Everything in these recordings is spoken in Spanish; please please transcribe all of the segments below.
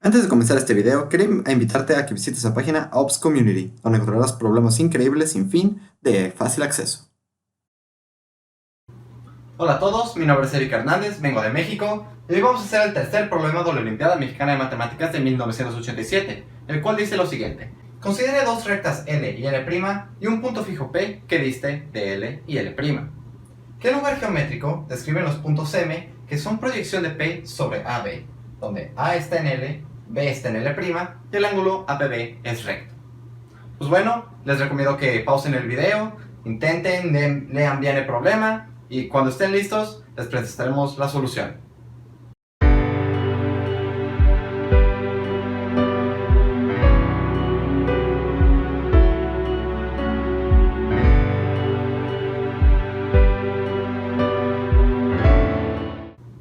Antes de comenzar este video, quería invitarte a que visites la página Ops Community, donde encontrarás problemas increíbles sin fin de fácil acceso. Hola a todos, mi nombre es Eric Hernández, vengo de México y hoy vamos a hacer el tercer problema de la Olimpiada Mexicana de Matemáticas de 1987, el cual dice lo siguiente. Considere dos rectas L y L' y un punto fijo P que diste de L y L'. ¿Qué lugar geométrico describen los puntos M que son proyección de P sobre AB, donde A está en L, B está en L' y el ángulo APB es recto? Pues bueno, les recomiendo que pausen el video, intenten, lean bien el problema y cuando estén listos les presentaremos la solución.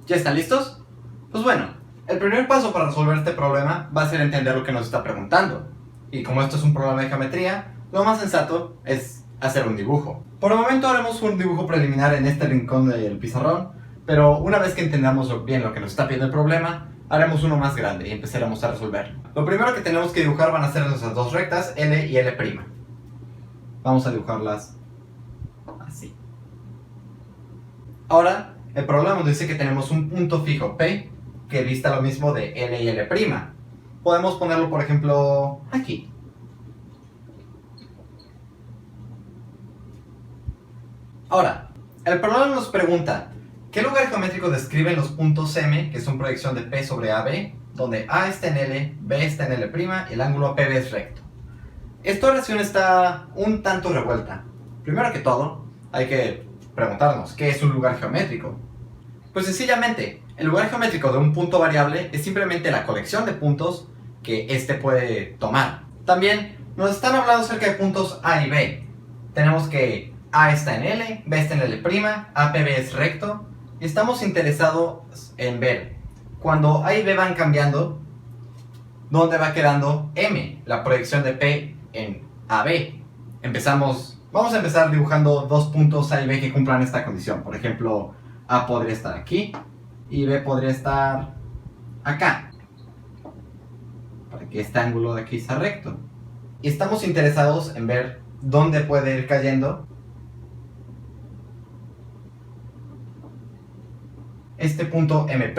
¿Ya están listos? Pues bueno, el primer paso para resolver este problema va a ser entender lo que nos está preguntando. Y como esto es un problema de geometría, lo más sensato es hacer un dibujo. Por el momento haremos un dibujo preliminar en este rincón del pizarrón, pero una vez que entendamos bien lo que nos está pidiendo el problema, haremos uno más grande y empezaremos a resolver. Lo primero que tenemos que dibujar van a ser nuestras dos rectas, L y L'. Vamos a dibujarlas así. Ahora, el problema nos dice que tenemos un punto fijo P que dista lo mismo de L y L'. Podemos ponerlo, por ejemplo, aquí. Ahora, el problema nos pregunta, ¿qué lugar geométrico describen los puntos M, que son proyección de P sobre AB, donde A está en L, B está en L' y el ángulo APB es recto? Esta oración está un tanto revuelta. Primero que todo, hay que preguntarnos, ¿qué es un lugar geométrico? Pues sencillamente, el lugar geométrico de un punto variable es simplemente la colección de puntos que éste puede tomar. También nos están hablando acerca de puntos A y B. Tenemos que A está en L, B está en L', APB es recto, y estamos interesados en ver, cuando A y B van cambiando, ¿dónde va quedando M, la proyección de P en AB? Vamos a empezar dibujando dos puntos A y B que cumplan esta condición. Por ejemplo, A podría estar aquí y B podría estar acá, para que este ángulo de aquí sea recto. Y estamos interesados en ver dónde puede ir cayendo este punto M',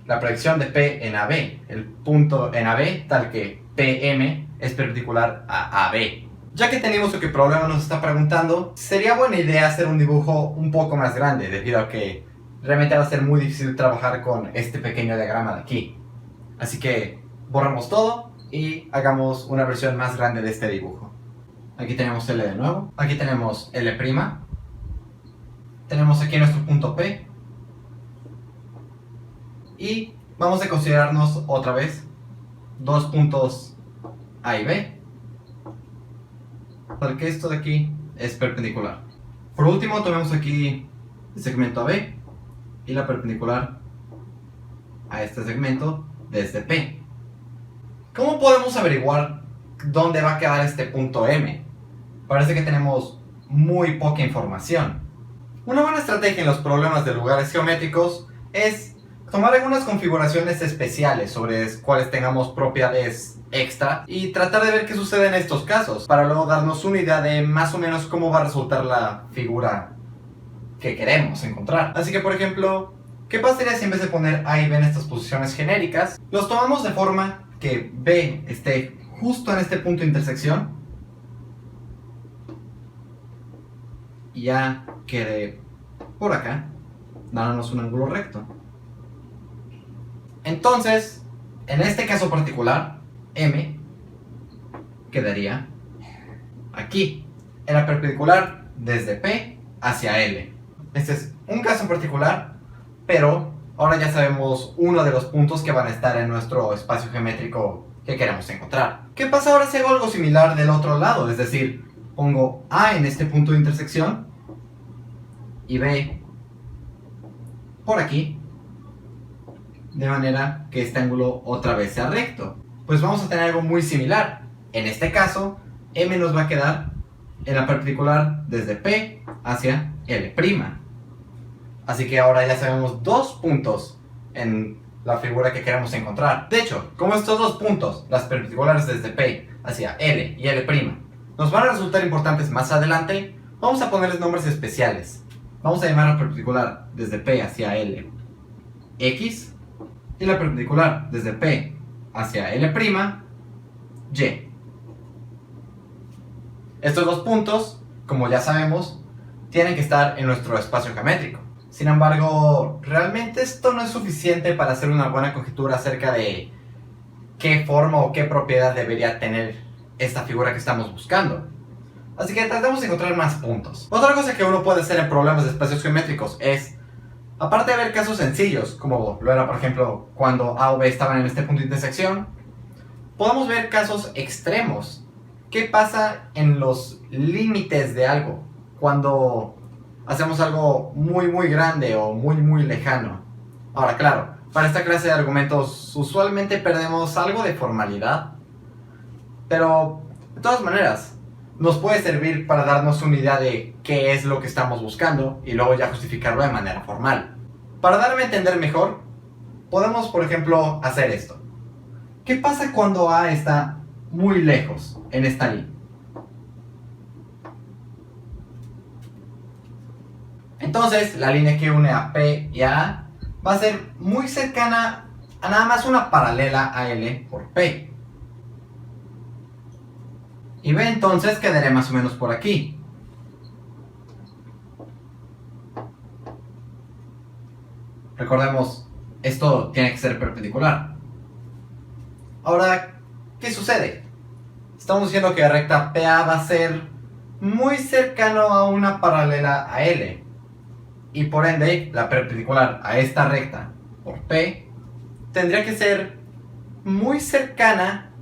la proyección de P en AB, el punto en AB tal que PM es perpendicular a AB. Ya que tenemos lo que el problema nos está preguntando, sería buena idea hacer un dibujo un poco más grande, debido a que realmente va a ser muy difícil trabajar con este pequeño diagrama de aquí. Así que borramos todo y hagamos una versión más grande de este dibujo. Aquí tenemos L de nuevo, aquí tenemos L', tenemos aquí nuestro punto P, y vamos a considerarnos otra vez dos puntos A y B, porque esto de aquí es perpendicular. Por último, tomemos aquí el segmento AB y la perpendicular a este segmento desde P. ¿Cómo podemos averiguar dónde va a quedar este punto M? Parece que tenemos muy poca información. Una buena estrategia en los problemas de lugares geométricos es tomar algunas configuraciones especiales sobre cuales tengamos propiedades extra y tratar de ver qué sucede en estos casos, para luego darnos una idea de más o menos cómo va a resultar la figura que queremos encontrar. Así que, por ejemplo, ¿qué pasaría si en vez de poner A y B en estas posiciones genéricas, los tomamos de forma que B esté justo en este punto de intersección y A quede por acá, dándonos un ángulo recto? Entonces, en este caso particular, M quedaría aquí, en la perpendicular desde P hacia L. Este es un caso en particular, pero ahora ya sabemos uno de los puntos que van a estar en nuestro espacio geométrico que queremos encontrar. ¿Qué pasa ahora si hago algo similar del otro lado? Es decir, pongo A en este punto de intersección y B por aquí, de manera que este ángulo otra vez sea recto. Pues vamos a tener algo muy similar. En este caso, M nos va a quedar en la perpendicular desde P hacia L'. Así que ahora ya sabemos dos puntos en la figura que queremos encontrar. De hecho, como estos dos puntos, las perpendiculares desde P hacia L y L', nos van a resultar importantes más adelante, vamos a ponerles nombres especiales. Vamos a llamar la perpendicular desde P hacia L X y la perpendicular desde P hacia L', Y. Estos dos puntos, como ya sabemos, tienen que estar en nuestro espacio geométrico. Sin embargo, realmente esto no es suficiente para hacer una buena conjetura acerca de qué forma o qué propiedad debería tener esta figura que estamos buscando. Así que tratemos de encontrar más puntos. Otra cosa que uno puede hacer en problemas de espacios geométricos es, aparte de ver casos sencillos, como lo era por ejemplo cuando A o B estaban en este punto de intersección, podemos ver casos extremos. ¿Qué pasa en los límites de algo? Cuando hacemos algo muy grande o muy lejano. Ahora, claro, para esta clase de argumentos usualmente perdemos algo de formalidad, pero de todas maneras nos puede servir para darnos una idea de qué es lo que estamos buscando y luego ya justificarlo de manera formal. Para darme a entender mejor, podemos por ejemplo hacer esto. ¿Qué pasa cuando A está muy lejos en esta línea? Entonces, la línea que une a P y a A va a ser muy cercana a nada más una paralela a L por P. Y B entonces quedaré más o menos por aquí. Recordemos, esto tiene que ser perpendicular. Ahora, ¿qué sucede? Estamos diciendo que la recta PA va a ser muy cercano a una paralela a L. Y por ende, la perpendicular a esta recta por P tendría que ser muy cercana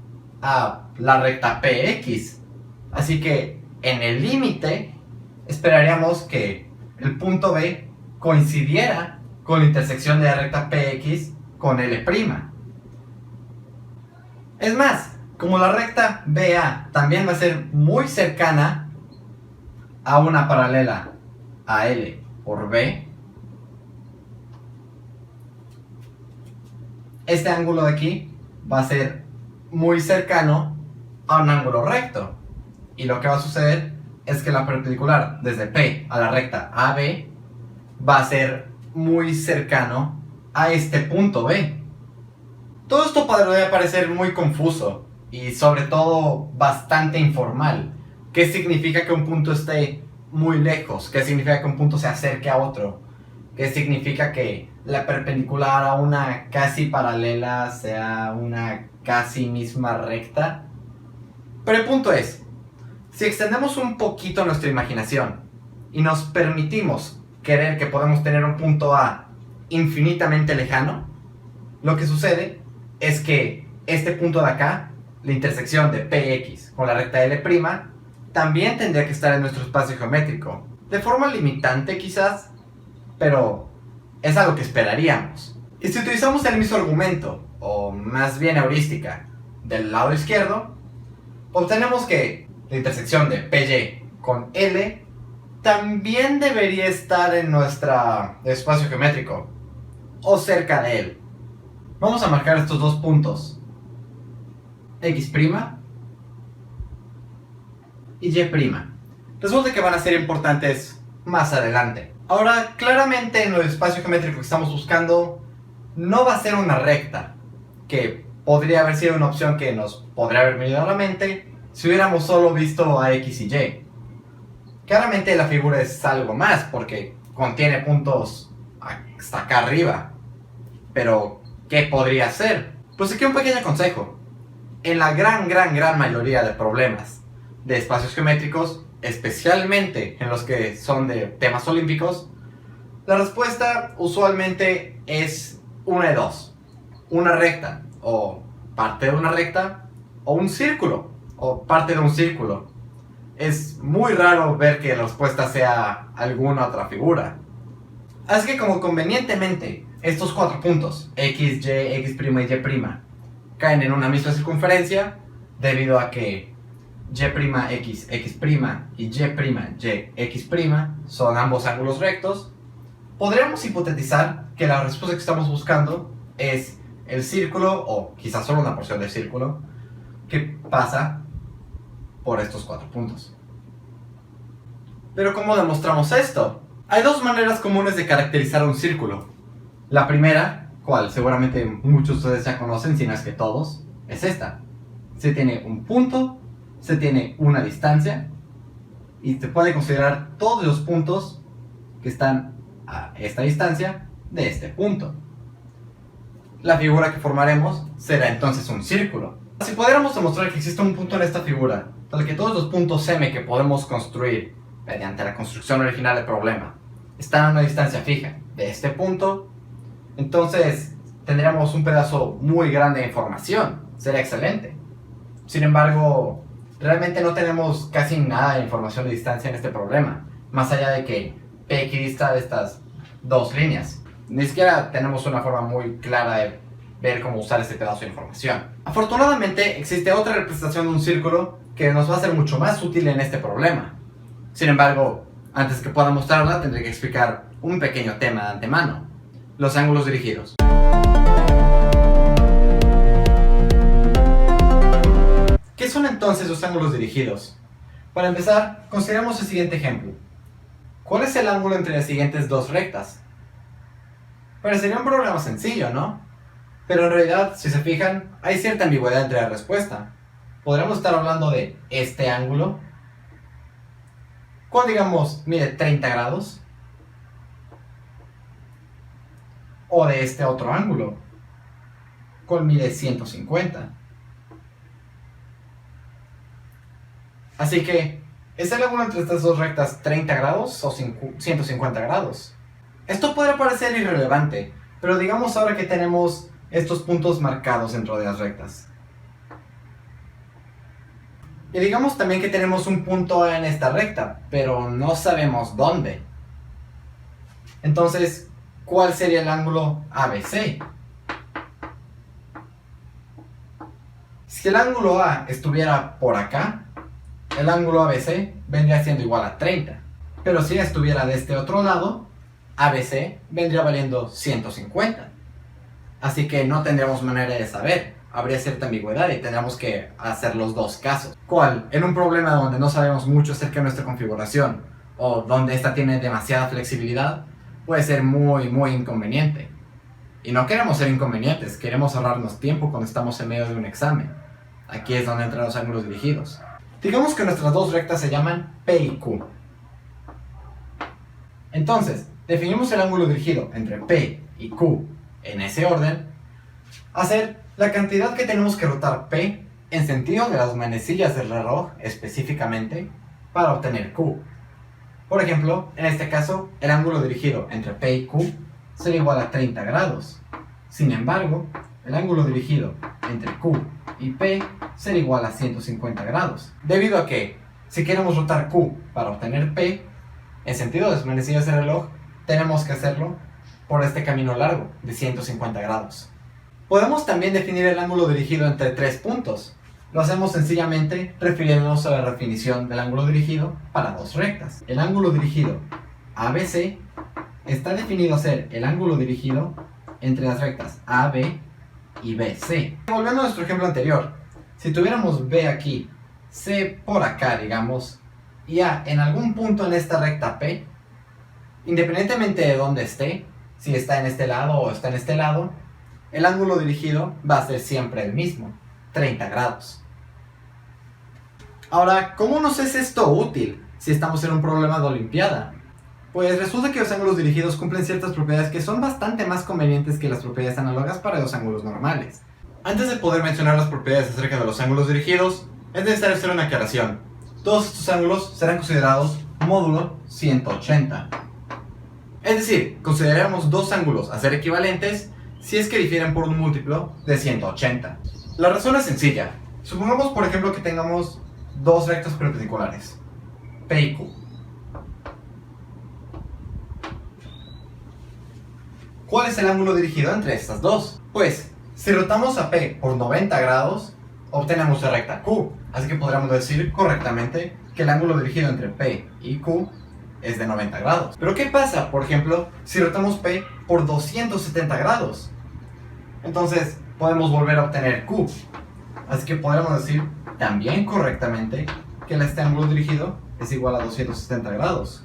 a la recta PX. Así que en el límite esperaríamos que el punto B coincidiera con la intersección de la recta PX con L'. Es más, como la recta BA también va a ser muy cercana a una paralela a L por B, este ángulo de aquí va a ser muy cercano a un ángulo recto. Y lo que va a suceder es que la perpendicular desde P a la recta AB va a ser muy cercano a este punto B. Todo esto podría parecer muy confuso y sobre todo bastante informal. ¿Qué significa que un punto esté muy lejos? ¿Qué significa que un punto se acerque a otro? ¿Qué significa que la perpendicular a una casi paralela sea una casi misma recta? Pero el punto es, si extendemos un poquito nuestra imaginación y nos permitimos creer que podemos tener un punto A infinitamente lejano, lo que sucede es que este punto de acá, la intersección de PX con la recta L', también tendría que estar en nuestro espacio geométrico. De forma limitante quizás, pero es algo que esperaríamos. Y si utilizamos el mismo argumento, o más bien heurística, del lado izquierdo, obtenemos que la intersección de PY con L también debería estar en nuestro espacio geométrico, o cerca de él. Vamos a marcar estos dos puntos, X' y Y'. Resulta que van a ser importantes más adelante. Ahora, claramente en el espacio geométrico que estamos buscando no va a ser una recta, que podría haber sido una opción que nos podría haber venido a la mente si hubiéramos solo visto a X y Y. Claramente la figura es algo más porque contiene puntos hasta acá arriba. Pero, ¿qué podría ser? Pues aquí un pequeño consejo. En la gran mayoría de problemas de espacios geométricos, especialmente en los que son de temas olímpicos, la respuesta usualmente es una de dos: una recta, o parte de una recta, o un círculo, o parte de un círculo. Es muy raro ver que la respuesta sea alguna otra figura. Así que como convenientemente estos cuatro puntos, X, Y, X' y Y', caen en una misma circunferencia, debido a que Y'X, X' y Y', X' son ambos ángulos rectos, podríamos hipotetizar que la respuesta que estamos buscando es el círculo, o quizás solo una porción del círculo, que pasa por estos 4 puntos. Pero ¿cómo demostramos esto? Hay 2 maneras comunes de caracterizar un círculo. La primera, cual seguramente muchos de ustedes ya conocen, si no es que todos, es esta. Se tiene un punto, se tiene una distancia, y se puede considerar todos los puntos que están a esta distancia de este punto. La figura que formaremos será entonces un círculo. Si pudiéramos demostrar que existe un punto en esta figura, tal que todos los puntos M que podemos construir mediante la construcción original del problema están a una distancia fija de este punto, entonces tendríamos un pedazo muy grande de información. Sería excelente. Sin embargo, realmente no tenemos casi nada de información de distancia en este problema, más allá de que P equidista de estas 2 líneas. Ni siquiera tenemos una forma muy clara de ver cómo usar este pedazo de información. Afortunadamente, existe otra representación de un círculo que nos va a ser mucho más útil en este problema. Sin embargo, antes que pueda mostrarla, tendré que explicar un pequeño tema de antemano: los ángulos dirigidos. ¿Qué son entonces los ángulos dirigidos? Para empezar, consideremos el siguiente ejemplo. ¿Cuál es el ángulo entre las siguientes 2 rectas? Parecería un problema sencillo, ¿no? Pero en realidad, si se fijan, hay cierta ambigüedad entre la respuesta. Podríamos estar hablando de este ángulo, cual digamos mide 30 grados, o de este otro ángulo, cual mide 150. Así que, ¿es el ángulo entre estas 2 rectas 30 grados o 150 grados? Esto podría parecer irrelevante, pero digamos ahora que tenemos estos puntos marcados dentro de las rectas. Y digamos también que tenemos un punto en esta recta, pero no sabemos dónde. Entonces, ¿cuál sería el ángulo ABC? Si el ángulo A estuviera por acá, el ángulo ABC vendría siendo igual a 30. Pero si estuviera de este otro lado, ABC vendría valiendo 150. Así que no tendríamos manera de saber. Habría cierta ambigüedad y tendríamos que hacer los 2 casos. ¿Cuál? En un problema donde no sabemos mucho acerca de nuestra configuración, o donde esta tiene demasiada flexibilidad, puede ser muy inconveniente. Y no queremos ser inconvenientes, queremos ahorrarnos tiempo cuando estamos en medio de un examen. Aquí es donde entran los ángulos dirigidos. Digamos que nuestras 2 rectas se llaman P y Q. Entonces, definimos el ángulo dirigido entre P y Q en ese orden, a ser la cantidad que tenemos que rotar P en sentido de las manecillas del reloj específicamente para obtener Q. Por ejemplo, en este caso, el ángulo dirigido entre P y Q sería igual a 30 grados. Sin embargo, el ángulo dirigido entre Q y P será igual a 150 grados. Debido a que, si queremos rotar Q para obtener P, en sentido de las manecillas del reloj, tenemos que hacerlo por este camino largo de 150 grados. Podemos también definir el ángulo dirigido entre 3 puntos. Lo hacemos sencillamente refiriéndonos a la definición del ángulo dirigido para 2 rectas. El ángulo dirigido ABC está definido a ser el ángulo dirigido entre las rectas AB y BC. Volviendo a nuestro ejemplo anterior, si tuviéramos B aquí, C por acá, digamos, y A en algún punto en esta recta P, independientemente de dónde esté, si está en este lado o está en este lado, el ángulo dirigido va a ser siempre el mismo, 30 grados. Ahora, ¿cómo nos es esto útil si estamos en un problema de olimpiada? Pues resulta que los ángulos dirigidos cumplen ciertas propiedades que son bastante más convenientes que las propiedades análogas para los ángulos normales. Antes de poder mencionar las propiedades acerca de los ángulos dirigidos, es necesario hacer una aclaración. Todos estos ángulos serán considerados módulo 180. Es decir, consideraremos 2 ángulos a ser equivalentes si es que difieren por un múltiplo de 180. La razón es sencilla. Supongamos, por ejemplo, que tengamos 2 rectas perpendiculares, P y Q. ¿Cuál es el ángulo dirigido entre estas 2? Pues, si rotamos a P por 90 grados, obtenemos la recta Q. Así que podríamos decir correctamente que el ángulo dirigido entre P y Q es de 90 grados. Pero ¿qué pasa, por ejemplo, si rotamos P por 270 grados? Entonces podemos volver a obtener Q. Así que podremos decir también correctamente que este ángulo dirigido es igual a 270 grados.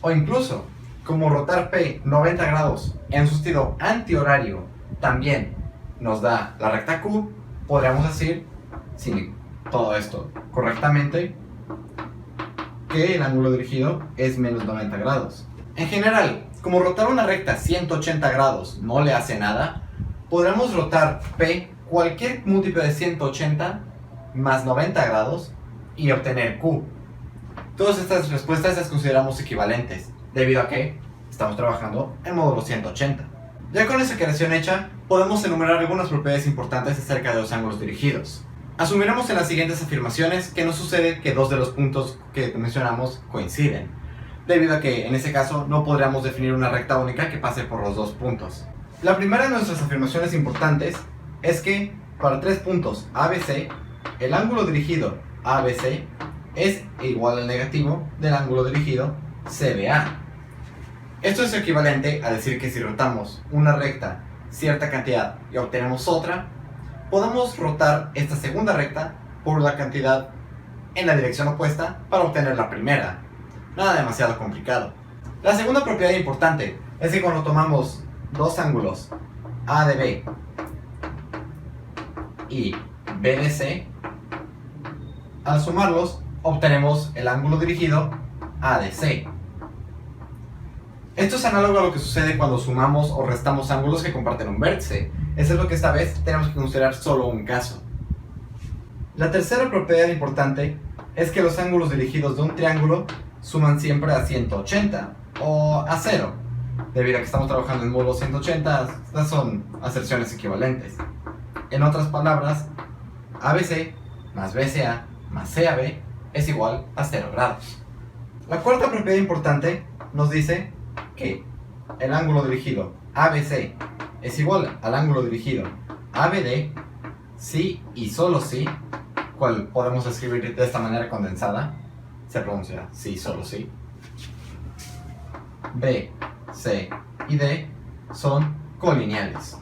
O incluso, como rotar P 90 grados en su sentido antihorario también nos da la recta Q, podríamos decir, sin todo esto correctamente, que el ángulo dirigido es menos 90 grados. En general, como rotar una recta 180 grados no le hace nada, podremos rotar P cualquier múltiplo de 180 más 90 grados y obtener Q. Todas estas respuestas las consideramos equivalentes, debido a que estamos trabajando en módulo 180. Ya con esa creación hecha, podemos enumerar algunas propiedades importantes acerca de los ángulos dirigidos. Asumiremos en las siguientes afirmaciones que no sucede que dos de los puntos que mencionamos coinciden, debido a que en ese caso no podríamos definir una recta única que pase por los dos puntos. La primera de nuestras afirmaciones importantes es que para tres puntos ABC, el ángulo dirigido ABC es igual al negativo del ángulo dirigido CBA. Esto es equivalente a decir que si rotamos una recta cierta cantidad y obtenemos otra, podemos rotar esta segunda recta por la cantidad en la dirección opuesta para obtener la primera. Nada demasiado complicado. La segunda propiedad importante es que cuando tomamos dos ángulos A de B y B de C, al sumarlos obtenemos el ángulo dirigido A de C. Esto es análogo a lo que sucede cuando sumamos o restamos ángulos que comparten un vértice. Eso es lo que esta vez tenemos que considerar solo un caso. La tercera propiedad importante es que los ángulos dirigidos de un triángulo suman siempre a 180 o a 0. Debido a que estamos trabajando en módulo 180, estas son aserciones equivalentes. En otras palabras, ABC más BCA más CAB es igual a 0 grados. La cuarta propiedad importante nos dice que el ángulo dirigido ABC es igual al ángulo dirigido ABD si y solo si, cual podemos escribir de esta manera condensada, se pronuncia si, solo si, B, C y D son colineales.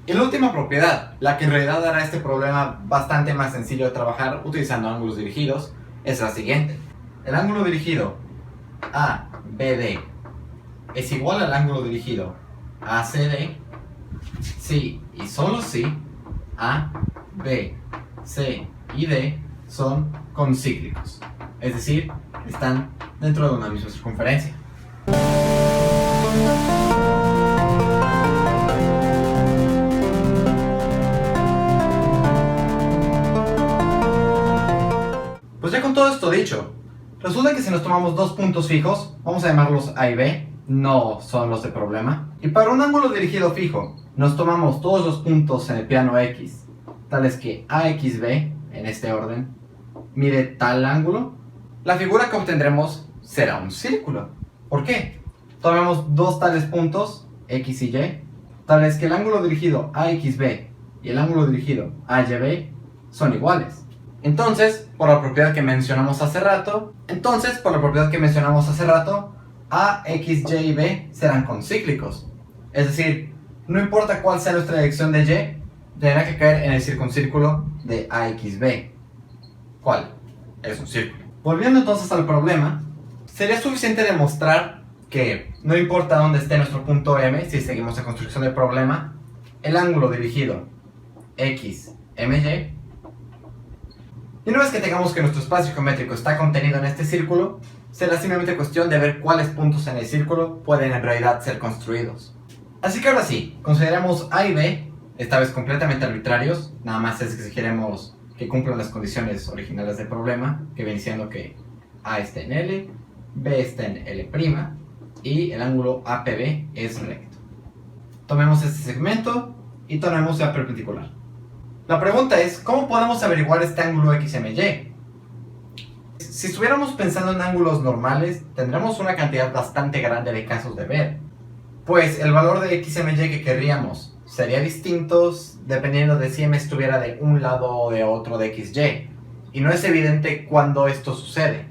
Y la última propiedad, la que en realidad hará este problema bastante más sencillo de trabajar utilizando ángulos dirigidos, es la siguiente. El ángulo dirigido ABD es igual al ángulo dirigido ACD si y solo si A, B, C y D son concíclicos, es decir, están dentro de una misma circunferencia. Pues ya con todo esto dicho, resulta que si nos tomamos dos puntos fijos, vamos a llamarlos A y B, no son los de problema, y para un ángulo dirigido fijo, nos tomamos todos los puntos en el plano X, tales que AXB, en este orden, mide tal ángulo, la figura que obtendremos será un círculo. ¿Por qué? Tomemos dos tales puntos, X y Y, tales que el ángulo dirigido AXB y el ángulo dirigido AYB son iguales. Entonces, por la propiedad que mencionamos hace rato, A, X, Y y B serán concíclicos. Es decir, no importa cuál sea nuestra dirección de Y, tendrá que caer en el circuncírculo de AXB. ¿Cuál? Es un círculo. Volviendo entonces al problema, sería suficiente demostrar que no importa dónde esté nuestro punto M, si seguimos la construcción del problema, el ángulo dirigido X, MY, y una vez que tengamos que nuestro espacio geométrico está contenido en este círculo, será simplemente cuestión de ver cuáles puntos en el círculo pueden en realidad ser construidos. Así que ahora sí, consideremos A y B, esta vez completamente arbitrarios, nada más exigiremos que cumplan las condiciones originales del problema, que viene siendo que A está en L, B está en L' y el ángulo APB es recto. Tomemos este segmento y tomemos la perpendicular. La pregunta es, ¿cómo podemos averiguar este ángulo XMY? Si estuviéramos pensando en ángulos normales, tendremos una cantidad bastante grande de casos de ver, pues el valor de XMY que querríamos sería distinto dependiendo de si M estuviera de un lado o de otro de XY, y no es evidente cuándo esto sucede.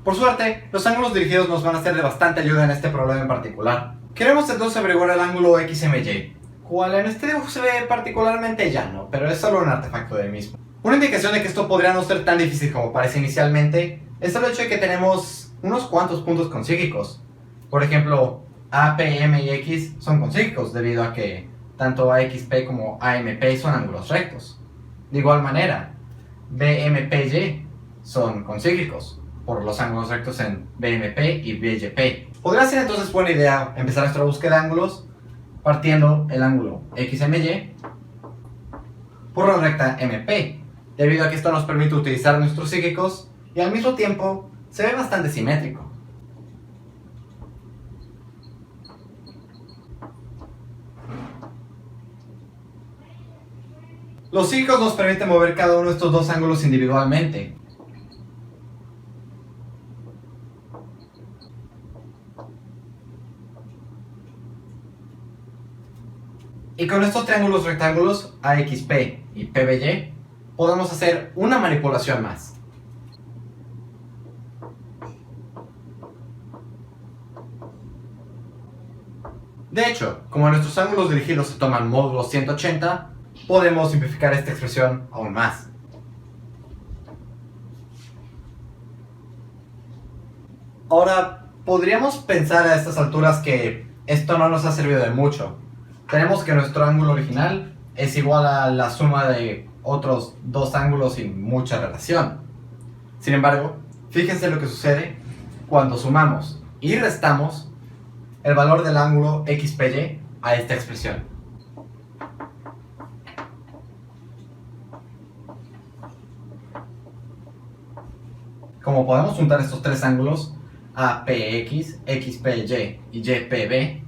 Por suerte, los ángulos dirigidos nos van a ser de bastante ayuda en este problema en particular, Queremos entonces averiguar el ángulo XMY, cual en este dibujo se ve particularmente llano, pero es solo un artefacto del mismo. Una indicación de que esto podría no ser tan difícil como parece inicialmente es el hecho de que tenemos unos cuantos puntos concígicos. Por ejemplo, A, P, M y X son concígicos debido a que tanto AXP como AMP son ángulos rectos. De igual manera, BMPY son concígicos por los ángulos rectos en BMP y BYP. Podría ser entonces buena idea empezar nuestra búsqueda de ángulos partiendo el ángulo XMY por la recta MP, debido a que esto nos permite utilizar nuestros psíquicos y al mismo tiempo se ve bastante simétrico. Los psíquicos nos permiten mover cada uno de estos dos ángulos individualmente. Y con estos triángulos rectángulos AXP y PBY podemos hacer una manipulación más. De hecho, como nuestros ángulos dirigidos se toman módulo 180, podemos simplificar esta expresión aún más. Ahora, podríamos pensar a estas alturas que esto no nos ha servido de mucho. Tenemos que nuestro ángulo original es igual a la suma de otros dos ángulos sin mucha relación. Sin embargo, fíjense lo que sucede cuando sumamos y restamos el valor del ángulo XPY a esta expresión. Como podemos juntar estos tres ángulos, APX, XPY y YPB,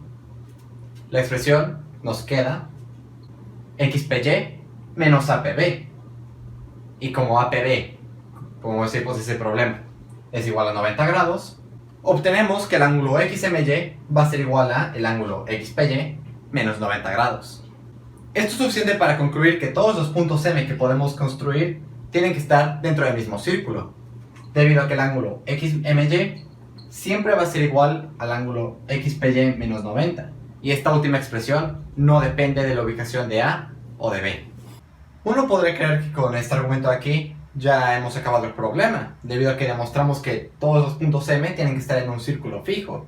la expresión nos queda XPY menos APB. Y como APB, como decimos ese problema, es igual a 90 grados, obtenemos que el ángulo XMY va a ser igual a el ángulo XPY menos 90 grados. Esto es suficiente para concluir que todos los puntos M que podemos construir tienen que estar dentro del mismo círculo, debido a que el ángulo XMY siempre va a ser igual al ángulo XPY menos 90, y esta última expresión no depende de la ubicación de A o de B. Uno podría creer que con este argumento de aquí ya hemos acabado el problema, debido a que demostramos que todos los puntos M tienen que estar en un círculo fijo,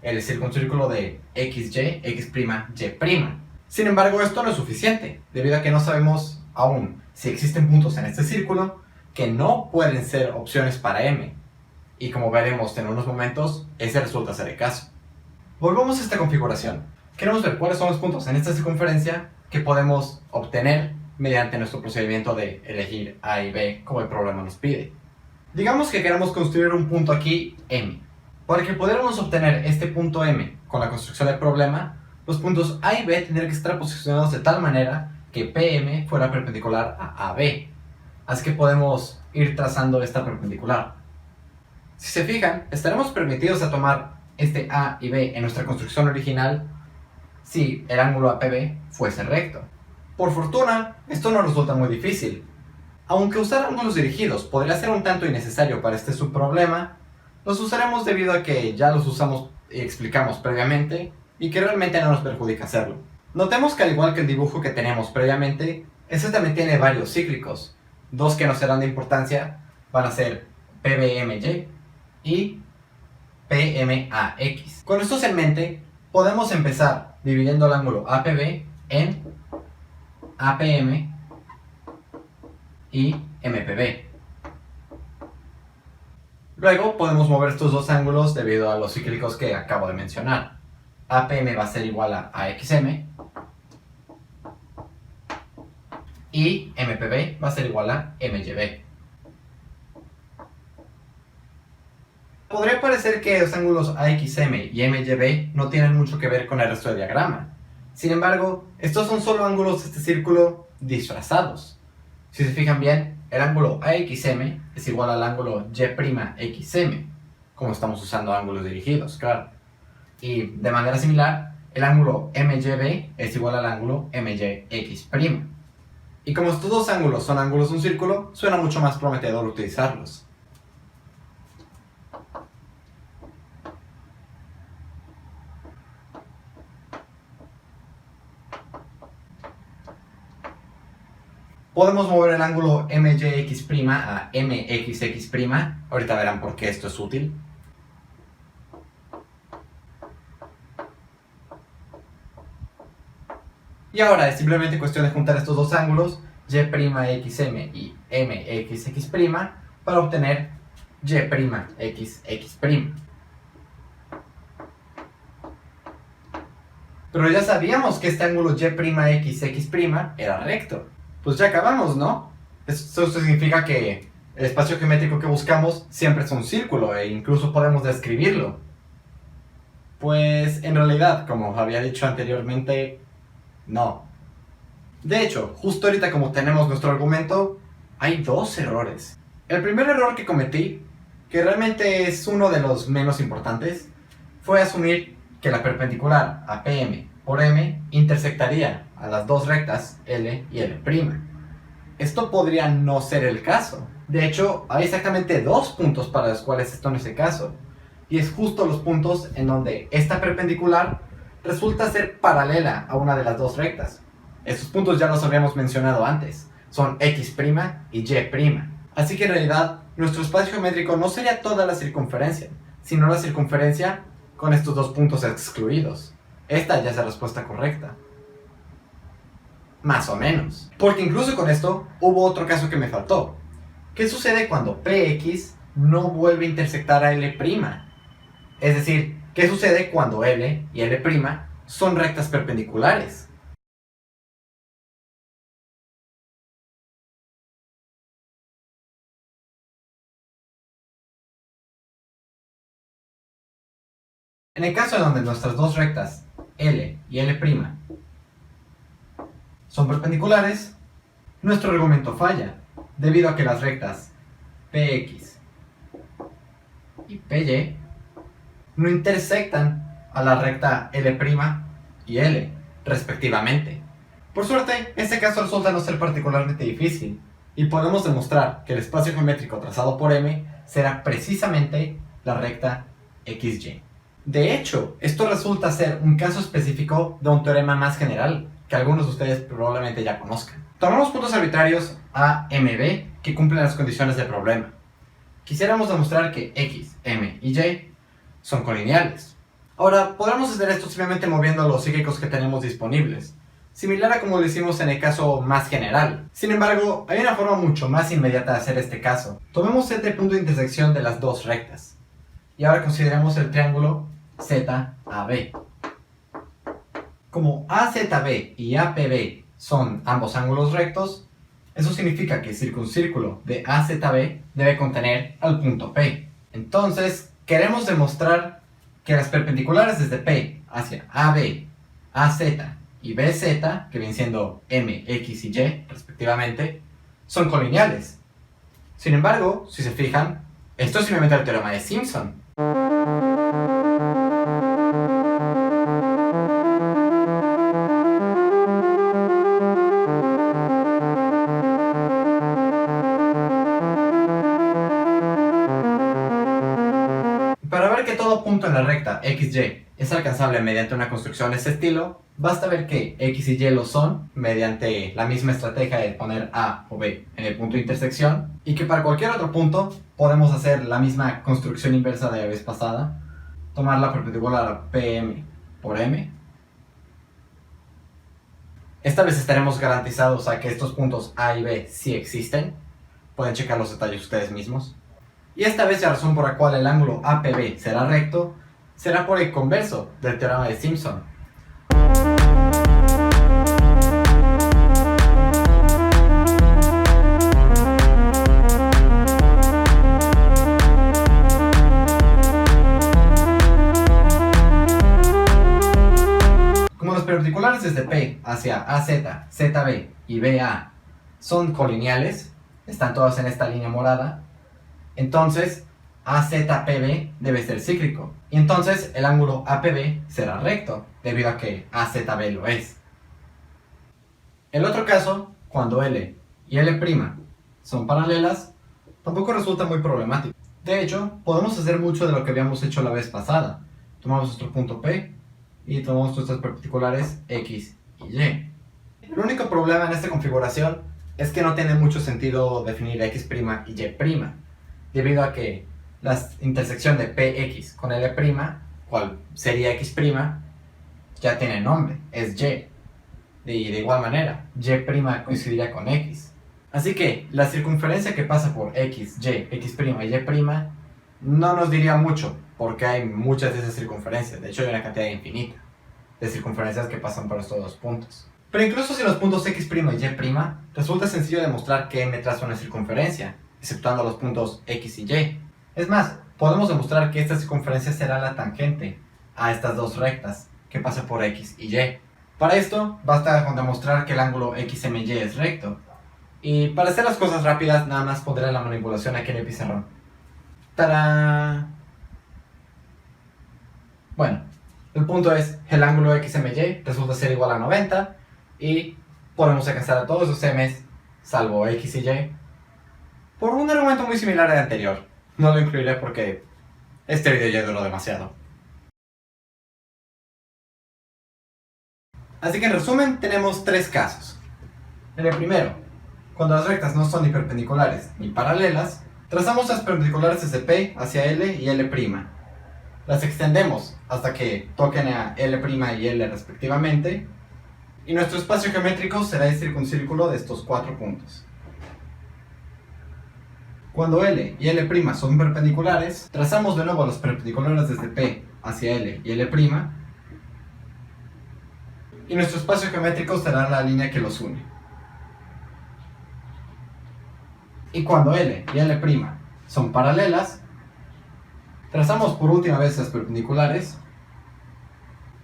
el circuncírculo de XY, X', Y'. Sin embargo, esto no es suficiente, debido a que no sabemos aún si existen puntos en este círculo que no pueden ser opciones para M, y como veremos en unos momentos, ese resulta ser el caso. Volvamos a esta configuración. Queremos ver cuáles son los puntos en esta circunferencia que podemos obtener mediante nuestro procedimiento de elegir A y B como el problema nos pide. Digamos que queremos construir un punto aquí, M. Para que pudiéramos obtener este punto M con la construcción del problema, los puntos A y B tendrían que estar posicionados de tal manera que PM fuera perpendicular a AB. Así que podemos ir trazando esta perpendicular. Si se fijan, estaremos permitidos a tomar este A y B en nuestra construcción original si el ángulo APB fuese recto. Por fortuna, esto no resulta muy difícil. Aunque usar ángulos dirigidos podría ser un tanto innecesario para este subproblema, los usaremos debido a que ya los usamos y explicamos previamente y que realmente no nos perjudica hacerlo. Notemos que al igual que el dibujo que tenemos previamente, este también tiene varios cíclicos. Dos que no serán de importancia van a ser PBMY y PMAX. Con estos en mente, podemos empezar dividiendo el ángulo APB en APM y MPB. Luego podemos mover estos dos ángulos debido a los cíclicos que acabo de mencionar. APM va a ser igual a AXM y MPB va a ser igual a MYB. Podría parecer que los ángulos AXM y MYB no tienen mucho que ver con el resto del diagrama. Sin embargo, estos son solo ángulos de este círculo disfrazados. Si se fijan bien, el ángulo AXM es igual al ángulo Y'XM, como estamos usando ángulos dirigidos, claro. Y de manera similar, el ángulo MYB es igual al ángulo MYX'. Y como estos dos ángulos son ángulos de un círculo, suena mucho más prometedor utilizarlos. podemos mover el ángulo MYX' a MXX'. Ahorita verán por qué esto es útil. Y ahora es simplemente cuestión de juntar estos dos ángulos, y'XM y MXX', para obtener y'XX'. Pero ya sabíamos que este ángulo y'XX' era recto. Pues ya acabamos, ¿no? Esto significa que el espacio geométrico que buscamos siempre es un círculo e incluso podemos describirlo. Pues en realidad, como había dicho anteriormente, no. De hecho, justo ahorita como tenemos nuestro argumento, hay dos errores. El primer error que cometí, que realmente es uno de los menos importantes, fue asumir que la perpendicular a PM por M intersectaría a las dos rectas L y L'. Esto podría no ser el caso. De hecho, hay exactamente dos puntos para los cuales esto no es el caso. Y es justo los puntos en donde esta perpendicular resulta ser paralela a una de las dos rectas. Estos puntos ya los habíamos mencionado antes. Son X' y Y'. Así que en realidad, nuestro espacio geométrico no sería toda la circunferencia, sino la circunferencia con estos dos puntos excluidos. Esta ya es la respuesta correcta. Más o menos. Porque incluso con esto, hubo otro caso que me faltó. ¿Qué sucede cuando PX no vuelve a intersectar a L'? Es decir, ¿qué sucede cuando L y L' son rectas perpendiculares? En el caso en donde nuestras dos rectas L y L' son perpendiculares, nuestro argumento falla, debido a que las rectas PX y PY no intersectan a la recta L' y L, respectivamente. Por suerte, este caso resulta no ser particularmente difícil, y podemos demostrar que el espacio geométrico trazado por M será precisamente la recta XY. De hecho, esto resulta ser un caso específico de un teorema más general, que algunos de ustedes probablemente ya conozcan. Tomamos puntos arbitrarios A, M, B que cumplen las condiciones del problema. Quisiéramos demostrar que X, M y Y son colineales. Ahora, podemos hacer esto simplemente moviendo los psíquicos que tenemos disponibles, similar a como lo hicimos en el caso más general. Sin embargo, hay una forma mucho más inmediata de hacer este caso. Tomemos este punto de intersección de las dos rectas, y ahora consideremos el triángulo ZAB. Como AZB y APB son ambos ángulos rectos, eso significa que el circuncírculo de AZB debe contener al punto P. Entonces, queremos demostrar que las perpendiculares desde P hacia AB, AZ y BZ, que vienen siendo M, X y Y respectivamente, son colineales. Sin embargo, si se fijan, esto es simplemente el teorema de Simpson. Para ver que todo punto en la recta XY es alcanzable mediante una construcción de ese estilo, basta ver que X y Y lo son mediante la misma estrategia de poner A o B en el punto de intersección, y que para cualquier otro punto podemos hacer la misma construcción inversa de la vez pasada, tomar la perpendicular a PM por M. Esta vez estaremos garantizados a que estos puntos A y B sí existen. Pueden checar los detalles ustedes mismos. Y esta vez la razón por la cual el ángulo APB será recto será por el converso del teorema de Simpson. Como los perpendiculares desde P hacia AZ, ZB y BA son colineales, están todos en esta línea morada, entonces AZPB debe ser cíclico, y entonces el ángulo APB será recto, debido a que AZB lo es. El otro caso, cuando L y L' son paralelas, tampoco resulta muy problemático. De hecho, podemos hacer mucho de lo que habíamos hecho la vez pasada. Tomamos nuestro punto P y tomamos nuestras perpendiculares X y Y. El único problema en esta configuración es que no tiene mucho sentido definir x' y y', debido a que la intersección de px con l', cual sería x', ya tiene nombre, es y. Y de igual manera, y' coincidiría con x. Así que la circunferencia que pasa por x, y, x' y y' no nos diría mucho, porque hay muchas de esas circunferencias. De hecho, hay una cantidad infinita de circunferencias que pasan por estos dos puntos. Pero incluso si los puntos x' y y', resulta sencillo demostrar que m traza una circunferencia, exceptuando los puntos x y y. Es más, podemos demostrar que esta circunferencia será la tangente a estas dos rectas que pasan por x y y. Para esto, basta con demostrar que el ángulo XMY es recto. Y para hacer las cosas rápidas, nada más pondré la manipulación aquí en el pizarrón. ¡Tarán! Bueno, el punto es, el ángulo XMY resulta ser igual a 90 y podemos alcanzar a todos los m's, salvo x y y, por un argumento muy similar al anterior. No lo incluiré porque este video ya duró demasiado. Así que en resumen tenemos tres casos. En el primero, cuando las rectas no son ni perpendiculares ni paralelas, trazamos las perpendiculares desde P hacia L y L'. Las extendemos hasta que toquen a L' y L respectivamente, y nuestro espacio geométrico será el circuncírculo de estos cuatro puntos. Cuando L y L' son perpendiculares, trazamos de nuevo las perpendiculares desde P hacia L y L', y nuestro espacio geométrico será la línea que los une. Y cuando L y L' son paralelas, trazamos por última vez las perpendiculares,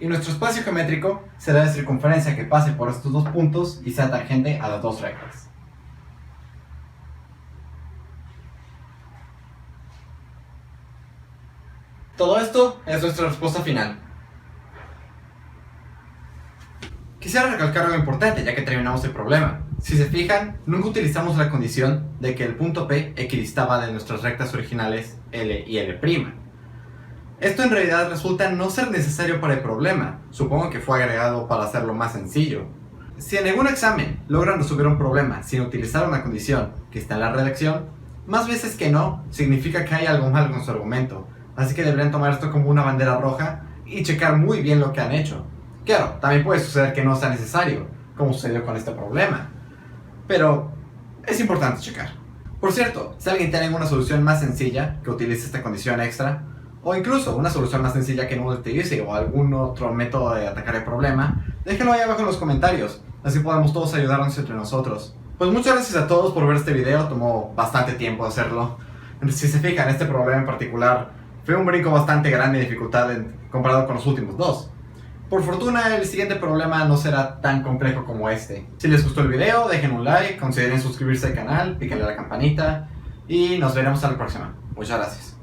y nuestro espacio geométrico será la circunferencia que pase por estos dos puntos y sea tangente a las dos rectas. Todo esto es nuestra respuesta final. Quisiera recalcar algo importante ya que terminamos el problema. Si se fijan, nunca utilizamos la condición de que el punto P equidistaba de nuestras rectas originales L y L'. Esto en realidad resulta no ser necesario para el problema, supongo que fue agregado para hacerlo más sencillo. Si en algún examen logran resolver un problema sin utilizar una condición que está en la redacción, más veces que no, significa que hay algo mal con su argumento, así que deberían tomar esto como una bandera roja y checar muy bien lo que han hecho. Claro, también puede suceder que no sea necesario, como sucedió con este problema, pero es importante checar. Por cierto, si alguien tiene una solución más sencilla que utilice esta condición extra, o incluso una solución más sencilla que no lo utilice, o algún otro método de atacar el problema, déjenlo ahí abajo en los comentarios, así podemos todos ayudarnos entre nosotros. Pues muchas gracias a todos por ver este video, tomó bastante tiempo hacerlo. Si se fijan, este problema en particular fue un brinco bastante grande de dificultad comparado con los últimos dos. Por fortuna, el siguiente problema no será tan complejo como este. Si les gustó el video, dejen un like, consideren suscribirse al canal, píquenle a la campanita y nos veremos a la próxima. Muchas gracias.